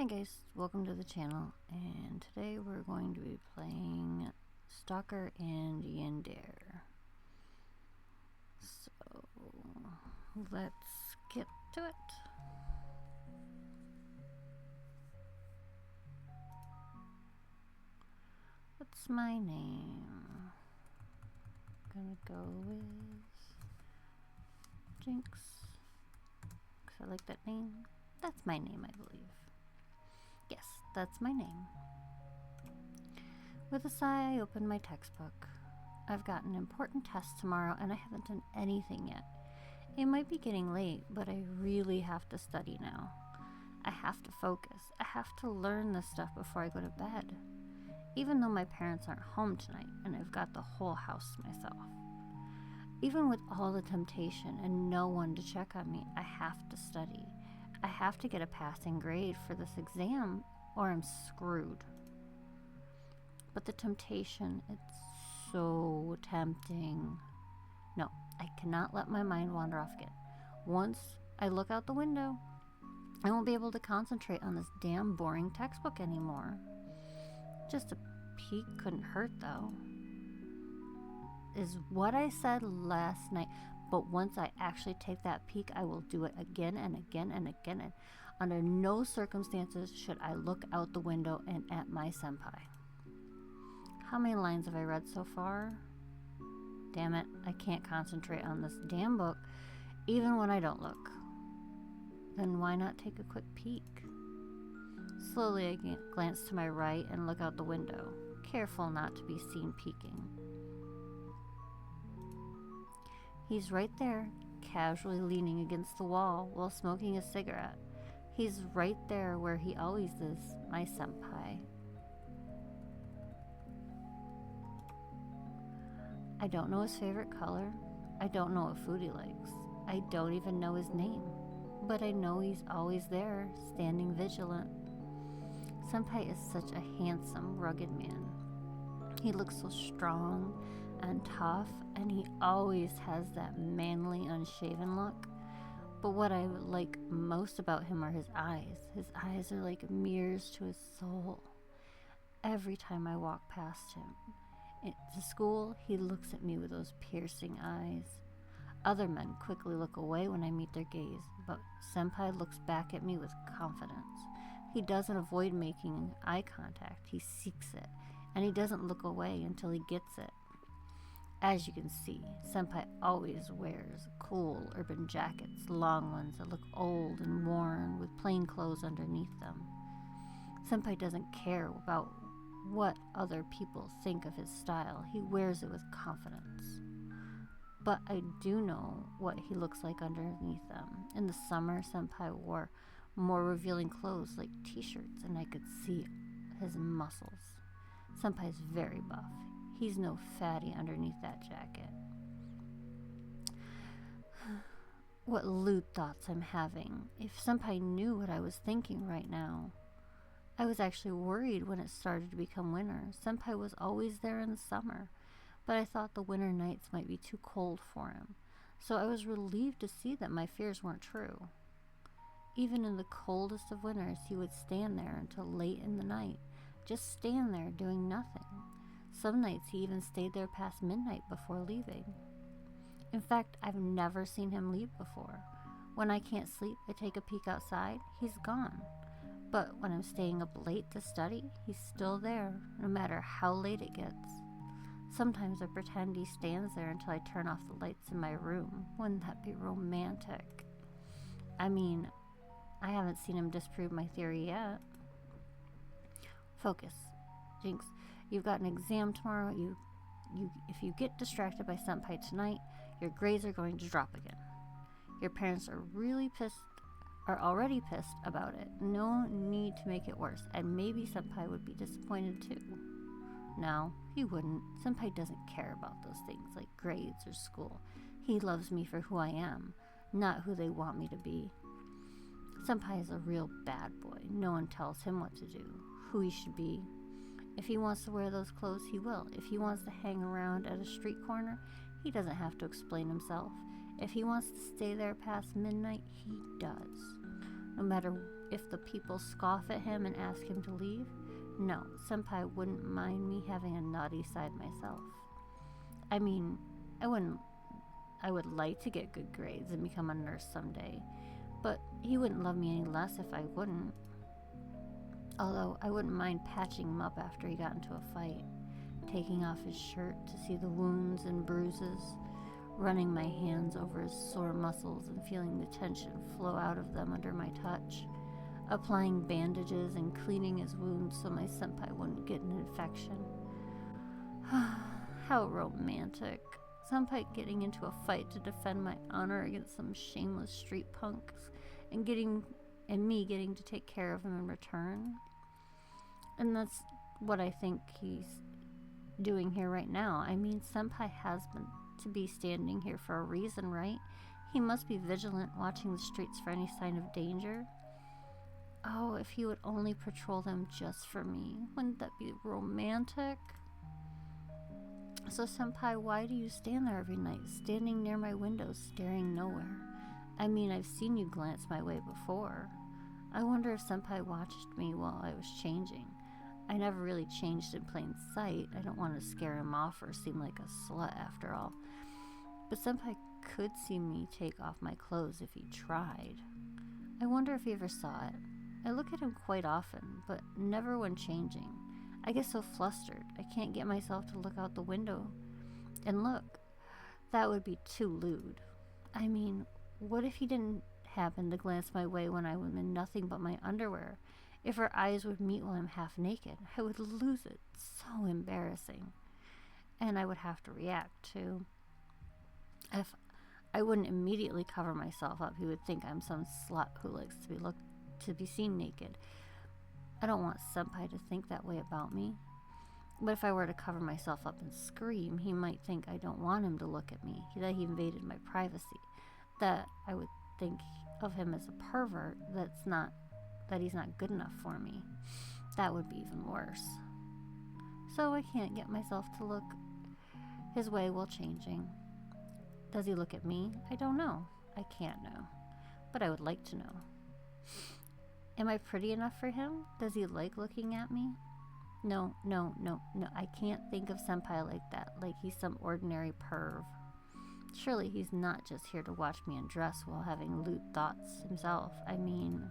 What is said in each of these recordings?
guys, welcome to the channel, and today we're going to be playing Stalker and Yandere. So, let's get to it. What's my name? I'm gonna go with Jinx, because I like that name. That's my name, I believe. Yes, that's my name. With a sigh, I open my textbook. I've got an important test tomorrow and I haven't done anything yet. It might be getting late, but I really have to study now. I have to focus. I have to learn this stuff before I go to bed. Even though my parents aren't home tonight and I've got the whole house to myself. Even with all the temptation and no one to check on me, I have to study. I have to get a passing grade for this exam or I'm screwed. But the temptation, it's so tempting. No, I cannot let my mind wander off again. Once I look out the window, I won't be able to concentrate on this damn boring textbook anymore. Just a peek couldn't hurt though. Is what I said last night. But once I actually take that peek, I will do it again and again and again. And under no circumstances should I look out the window and at my senpai. How many lines have I read so far? Damn it, I can't concentrate on this damn book, even when I don't look. Then why not take a quick peek? Slowly I glance to my right and look out the window, careful not to be seen peeking. He's right there, casually leaning against the wall while smoking a cigarette. He's right there where he always is, my senpai. I don't know his favorite color. I don't know what food he likes. I don't even know his name. But I know he's always there, standing vigilant. Senpai is such a handsome, rugged man. He looks so strong and tough, and he always has that manly, unshaven look. But what I like most about him are his eyes. His eyes are like mirrors to his soul. Every time I walk past him to school, he looks at me with those piercing eyes. Other men quickly look away when I meet their gaze, but senpai looks back at me with confidence. He doesn't avoid making eye contact, he seeks it, and he doesn't look away until he gets it. As you can see, senpai always wears cool urban jackets, long ones that look old and worn with plain clothes underneath them. Senpai doesn't care about what other people think of his style. He wears it with confidence. But I do know what he looks like underneath them. In the summer, senpai wore more revealing clothes like t-shirts and I could see his muscles. Senpai's very buff. He's no fatty underneath that jacket. What lewd thoughts I'm having. If senpai knew what I was thinking right now. I was actually worried when it started to become winter. Senpai was always there in the summer, but I thought the winter nights might be too cold for him. So I was relieved to see that my fears weren't true. Even in the coldest of winters, he would stand there until late in the night. Just stand there doing nothing. Some nights he even stayed there past midnight before leaving. In fact, I've never seen him leave before. When I can't sleep, I take a peek outside, he's gone. But when I'm staying up late to study, he's still there, no matter how late it gets. Sometimes I pretend he stands there until I turn off the lights in my room. Wouldn't that be romantic? I mean, I haven't seen him disprove my theory yet. Focus. Jinx, you've got an exam tomorrow. If you get distracted by senpai tonight, your grades are going to drop again. Your parents are already pissed about it. No need to make it worse, and maybe senpai would be disappointed too. No, he wouldn't. Senpai doesn't care about those things like grades or school. He loves me for who I am, not who they want me to be. Senpai is a real bad boy. No one tells him what to do, who he should be. If he wants to wear those clothes, he will. If he wants to hang around at a street corner, he doesn't have to explain himself. If he wants to stay there past midnight, he does. No matter if the people scoff at him and ask him to leave, no, senpai wouldn't mind me having a naughty side myself. I mean, I would like to get good grades and become a nurse someday, but he wouldn't love me any less if I wouldn't. Although I wouldn't mind patching him up after he got into a fight, taking off his shirt to see the wounds and bruises, running my hands over his sore muscles and feeling the tension flow out of them under my touch, applying bandages and cleaning his wounds so my senpai wouldn't get an infection. How romantic. Senpai getting into a fight to defend my honor against some shameless street punks and me getting to take care of him in return. And that's what I think he's doing here right now. I mean, senpai has been to be standing here for a reason, right? He must be vigilant, watching the streets for any sign of danger. Oh, if he would only patrol them just for me. Wouldn't that be romantic? So, senpai, why do you stand there every night, standing near my window, staring nowhere? I mean, I've seen you glance my way before. I wonder if senpai watched me while I was changing. I never really changed in plain sight. I don't want to scare him off or seem like a slut after all. But senpai could see me take off my clothes if he tried. I wonder if he ever saw it. I look at him quite often, but never when changing. I get so flustered, I can't get myself to look out the window and look. That would be too lewd. I mean, what if he didn't happen to glance my way when I was in nothing but my underwear? If our eyes would meet while I'm half naked, I would lose it. So embarrassing. And I would have to react too. If I wouldn't immediately cover myself up, he would think I'm some slut who likes to be seen naked. I don't want senpai to think that way about me. But if I were to cover myself up and scream, he might think I don't want him to look at me, that he invaded my privacy, that I would think of him as a pervert, that he's not good enough for me. That would be even worse. So I can't get myself to look his way while changing. Does he look at me? I don't know. I can't know. But I would like to know. Am I pretty enough for him? Does he like looking at me? No. I can't think of senpai like that, like he's some ordinary perv. Surely he's not just here to watch me undress while having lewd thoughts himself. I mean,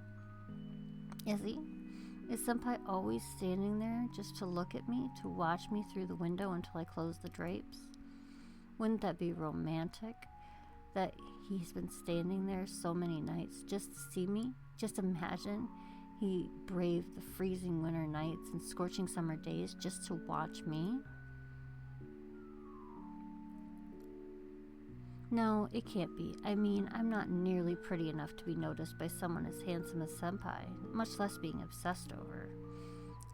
is he? Is senpai always standing there just to look at me, to watch me through the window until I close the drapes? Wouldn't that be romantic? That he's been standing there so many nights just to see me? Just imagine he braved the freezing winter nights and scorching summer days just to watch me. No, it can't be. I mean, I'm not nearly pretty enough to be noticed by someone as handsome as senpai, much less being obsessed over.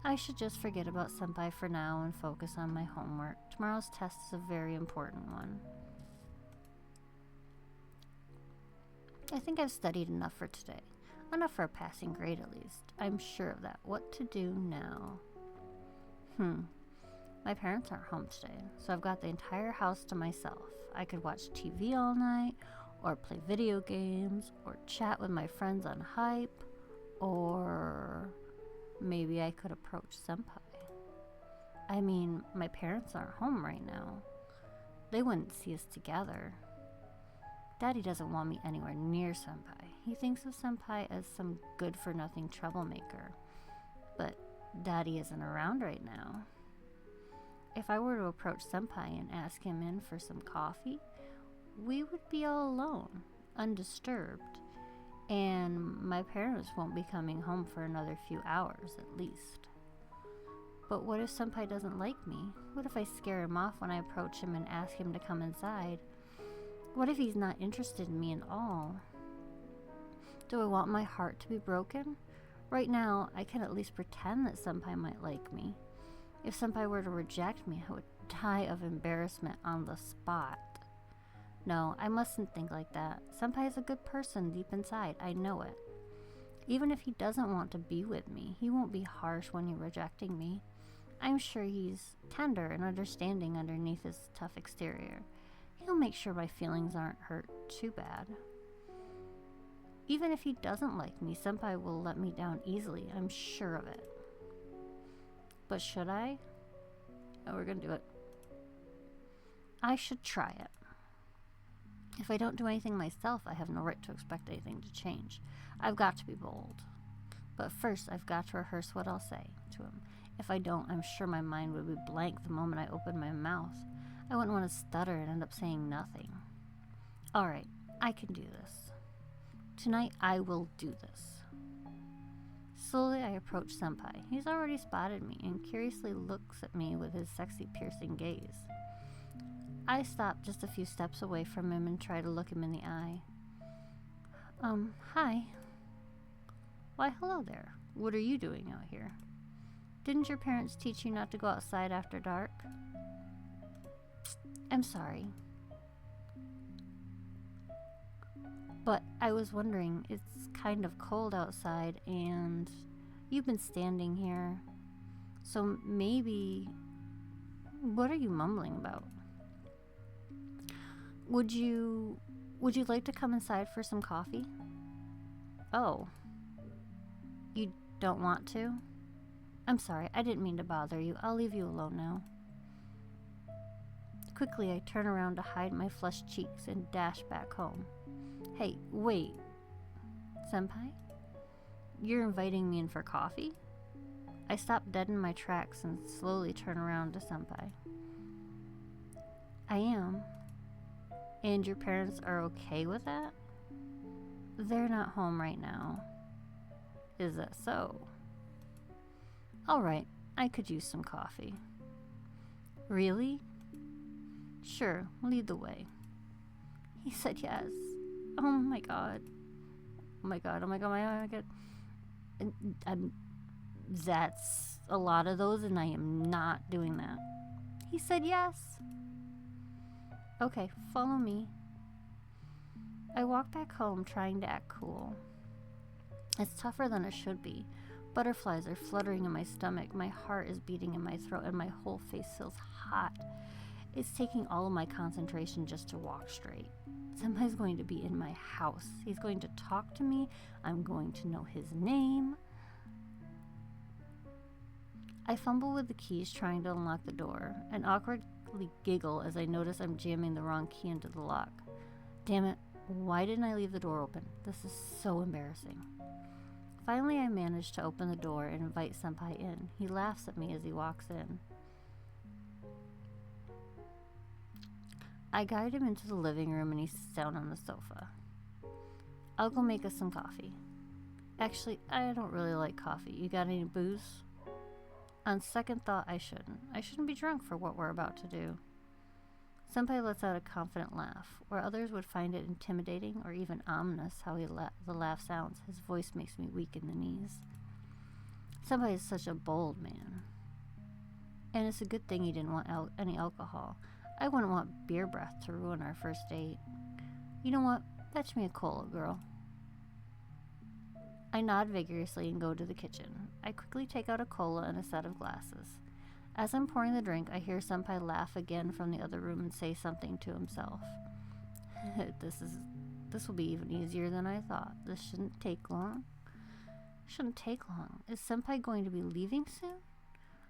I should just forget about senpai for now and focus on my homework. Tomorrow's test is a very important one. I think I've studied enough for today. Enough for a passing grade, at least. I'm sure of that. What to do now? My parents aren't home today, so I've got the entire house to myself. I could watch TV all night, or play video games, or chat with my friends on Hype, or maybe I could approach senpai. I mean, my parents aren't home right now. They wouldn't see us together. Daddy doesn't want me anywhere near senpai. He thinks of senpai as some good-for-nothing troublemaker. But Daddy isn't around right now. If I were to approach senpai and ask him in for some coffee, we would be all alone, undisturbed, and my parents won't be coming home for another few hours at least. But what if senpai doesn't like me? What if I scare him off when I approach him and ask him to come inside? What if he's not interested in me at all? Do I want my heart to be broken? Right now, I can at least pretend that senpai might like me. If senpai were to reject me, I would die of embarrassment on the spot. No, I mustn't think like that. Senpai is a good person deep inside. I know it. Even if he doesn't want to be with me, he won't be harsh when you're rejecting me. I'm sure he's tender and understanding underneath his tough exterior. He'll make sure my feelings aren't hurt too bad. Even if he doesn't like me, Senpai will let me down easily. I'm sure of it. But should I? Oh, we're gonna do it. I should try it. If I don't do anything myself, I have no right to expect anything to change. I've got to be bold. But first, I've got to rehearse what I'll say to him. If I don't, I'm sure my mind would be blank the moment I open my mouth. I wouldn't want to stutter and end up saying nothing. Alright, I can do this. Tonight, I will do this. Slowly, I approach Senpai. He's already spotted me and curiously looks at me with his sexy, piercing gaze. I stop just a few steps away from him and try to look him in the eye. Hi. Why, hello there. What are you doing out here? Didn't your parents teach you not to go outside after dark? I'm sorry. But I was wondering, it's kind of cold outside and you've been standing here. So maybe... What are you mumbling about? Would you like to come inside for some coffee? Oh. You don't want to? I'm sorry, I didn't mean to bother you. I'll leave you alone now. Quickly, I turn around to hide my flushed cheeks and dash back home. Hey, wait. Senpai? You're inviting me in for coffee? I stop dead in my tracks and slowly turn around to Senpai. I am. And your parents are okay with that? They're not home right now. Is that so? Alright, I could use some coffee. Really? Sure, lead the way. He said yes. Oh my god. Oh my god, oh my god, oh my god. That's a lot of those and I am not doing that. He said yes. Okay, follow me. I walk back home trying to act cool. It's tougher than it should be. Butterflies are fluttering in my stomach, my heart is beating in my throat, and my whole face feels hot. It's taking all of my concentration just to walk straight. Senpai's going to be in my house. He's going to talk to me. I'm going to know his name. I fumble with the keys trying to unlock the door, and awkwardly giggle as I notice I'm jamming the wrong key into the lock. Damn it, why didn't I leave the door open? This is so embarrassing. Finally, I manage to open the door and invite Senpai in. He laughs at me as he walks in. I guide him into the living room and he sits down on the sofa. I'll go make us some coffee. Actually, I don't really like coffee. You got any booze? On second thought, I shouldn't. I shouldn't be drunk for what we're about to do. Senpai lets out a confident laugh. Where others would find it intimidating or even ominous how the laugh sounds, his voice makes me weak in the knees. Senpai is such a bold man. And it's a good thing he didn't want any alcohol. I wouldn't want beer breath to ruin our first date. You know what? Fetch me a cola, girl. I nod vigorously and go to the kitchen. I quickly take out a cola and a set of glasses. As I'm pouring the drink, I hear Senpai laugh again from the other room and say something to himself. This will be even easier than I thought. This shouldn't take long. Shouldn't take long. Is Senpai going to be leaving soon?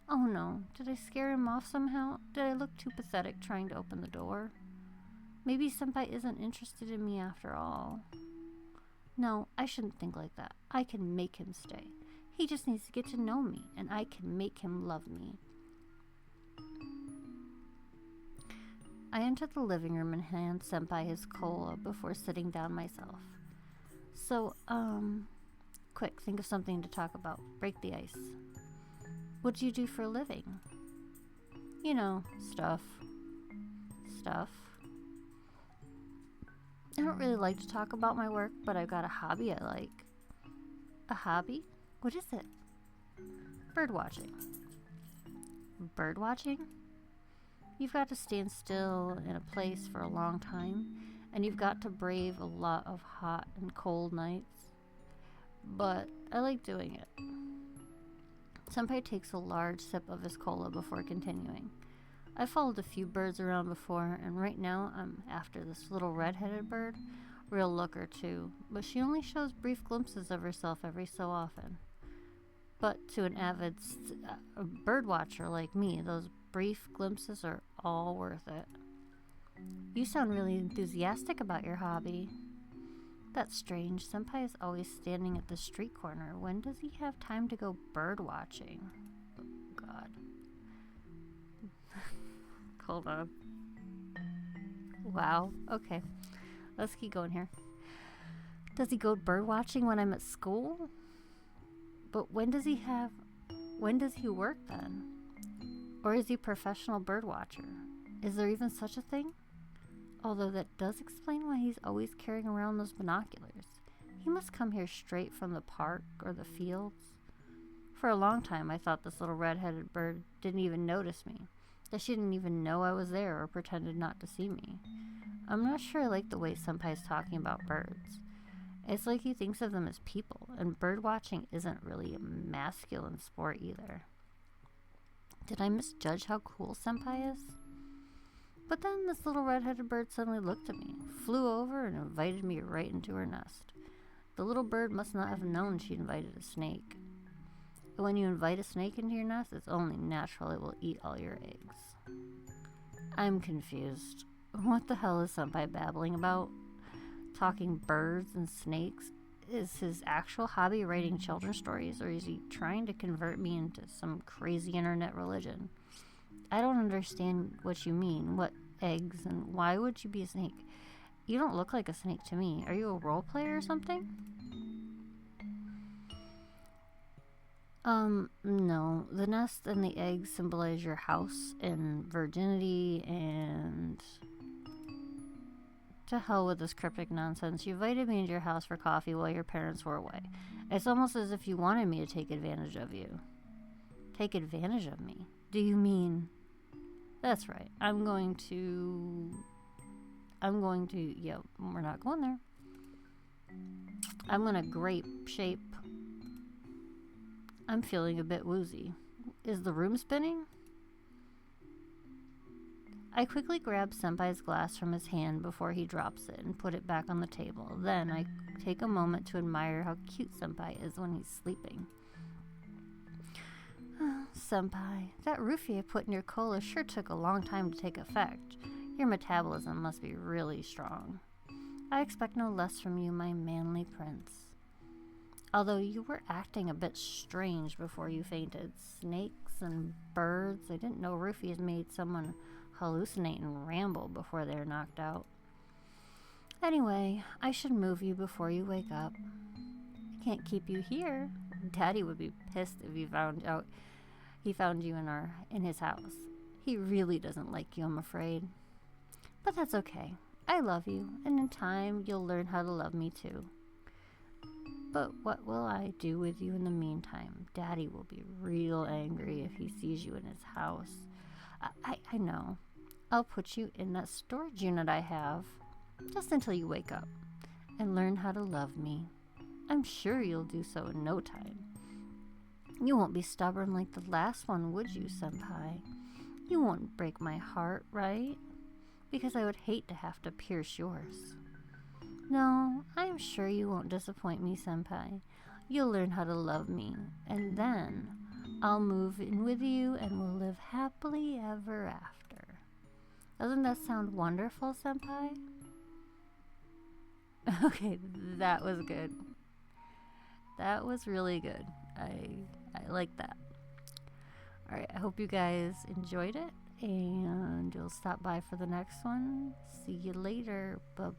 Oh no, did I scare him off somehow? Did I look too pathetic trying to open the door? Maybe Senpai isn't interested in me after all. No, I shouldn't think like that. I can make him stay. He just needs to get to know me, and I can make him love me. I enter the living room and hand Senpai his cola before sitting down myself. So, quick, think of something to talk about. Break the ice. What do you do for a living? You know, stuff. Stuff. I don't really like to talk about my work, but I've got a hobby I like. A hobby? What is it? Birdwatching. Birdwatching? You've got to stand still in a place for a long time, and you've got to brave a lot of hot and cold nights. But I like doing it. Senpai takes a large sip of his cola before continuing. I've followed a few birds around before, and right now I'm after this little red-headed bird. real looker too, but she only shows brief glimpses of herself every so often. But to an avid bird watcher like me, those brief glimpses are all worth it. You sound really enthusiastic about your hobby. That's strange. Senpai is always standing at the street corner. When does he have time to go bird watching? Oh, God. Hold on. Wow. Okay. Let's keep going here. Does he go bird watching when I'm at school? But when does he work then? Or is he a professional bird watcher? Is there even such a thing? Although that does explain why he's always carrying around those binoculars. He must come here straight from the park or the fields. For a long time, I thought this little red-headed bird didn't even notice me, that she didn't even know I was there or pretended not to see me. I'm not sure I like the way Senpai's talking about birds. It's like he thinks of them as people, and bird watching isn't really a masculine sport either. Did I misjudge how cool Senpai is? But then this little red-headed bird suddenly looked at me, flew over, and invited me right into her nest. The little bird must not have known she invited a snake. When you invite a snake into your nest, it's only natural it will eat all your eggs. I'm confused. What the hell is Senpai babbling about? Talking birds and snakes? Is his actual hobby writing children's stories, or is he trying to convert me into some crazy internet religion? I don't understand what you mean. What eggs, and why would you be a snake? You don't look like a snake to me. Are you a role player or something? No. The nest and the eggs symbolize your house and virginity, and to hell with this cryptic nonsense. You invited me into your house for coffee while your parents were away. It's almost as if you wanted me to take advantage of you. Take advantage of me? Do you mean... That's right. I'm going to... Yeah, we're not going there. I'm gonna grape shape. I'm feeling a bit woozy. Is the room spinning? I quickly grab Senpai's glass from his hand before he drops it and put it back on the table. Then I take a moment to admire how cute Senpai is when he's sleeping. Senpai, that roofie I put in your cola sure took a long time to take effect. Your metabolism must be really strong. I expect no less from you, my manly prince. Although you were acting a bit strange before you fainted. Snakes and birds. I didn't know roofies made someone hallucinate and ramble before they're knocked out. Anyway, I should move you before you wake up. I can't keep you here. Daddy would be pissed if he found you in his house. He really doesn't like you, I'm afraid. But that's okay. I love you, and in time you'll learn how to love me too. But what will I do with you in the meantime? Daddy will be real angry if he sees you in his house. I know. I'll put you in that storage unit I have, just until you wake up and learn how to love me. I'm sure you'll do so in no time. You won't be stubborn like the last one, would you, Senpai? You won't break my heart, right? Because I would hate to have to pierce yours. No, I'm sure you won't disappoint me, Senpai. You'll learn how to love me, and then I'll move in with you and we'll live happily ever after. Doesn't that sound wonderful, Senpai? Okay, that was good. That was really good. I like that. Alright, I hope you guys enjoyed it, and you'll stop by for the next one. See you later. Bye-bye.